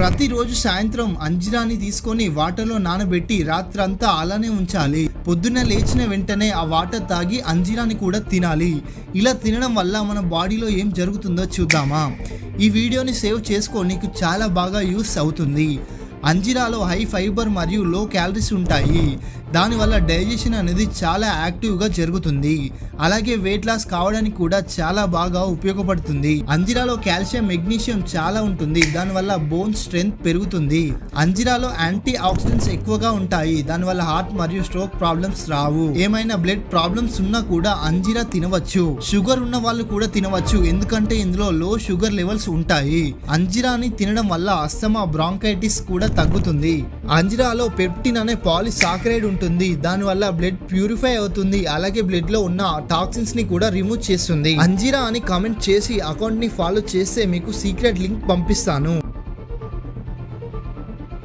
ప్రతిరోజు సాయంత్రం అంజీరాని తీసుకొని వాటర్లో నానబెట్టి రాత్రంతా అలానే ఉంచాలి. పొద్దున్న లేచిన వెంటనే ఆ వాటర్ తాగి అంజీరాని కూడా తినాలి. ఇలా తినడం వల్ల మన బాడీలో ఏం జరుగుతుందో చూద్దామా? ఈ వీడియోని సేవ్ చేసుకో, నీకు చాలా బాగా యూస్ అవుతుంది. అంజీరాలో హై ఫైబర్ మరియు లో క్యాలరీస్ ఉంటాయి. దానివల్ల డైజెషన్ అనేది చాలా యాక్టివ్గా జరుగుతుంది. అలాగే వెయిట్ లాస్ కావడానికి కూడా చాలా బాగా ఉపయోగపడుతుంది. అంజీరాలో కాల్షియం, మెగ్నీషియం చాలా ఉంటుంది. దానివల్ల బోన్ స్ట్రెంగ్త్ పెరుగుతుంది. అంజీరాలో యాంటీ ఆక్సిడెంట్స్ ఎక్కువగా ఉంటాయి. దానివల్ల హార్ట్ మరియు స్ట్రోక్ ప్రాబ్లమ్స్ రావు. ఏమైనా బ్లడ్ ప్రాబ్లమ్స్ ఉన్నా కూడా అంజీరా తినవచ్చు. షుగర్ ఉన్న వాళ్ళు కూడా తినవచ్చు, ఎందుకంటే ఇందులో లో షుగర్ లెవెల్స్ ఉంటాయి. అంజీరాని తినడం వల్ల అస్తమా, బ్రాంకైటిస్ కూడా తగ్గుతుంది. అంజీరాలో పెప్టిన్ అనే పాలిసాకరైడ్ ఉంటుంది. దానివల్ల బ్లడ్ ప్యూరిఫై అవుతుంది. అలాగే బ్లడ్ లో ఉన్న టాక్సిన్స్ ని కూడా రిమూవ్ చేస్తుంది. అంజీరా అని కామెంట్ చేసి అకౌంట్ ని ఫాలో చేస్తే మీకు సీక్రెట్ లింక్ పంపిస్తాను.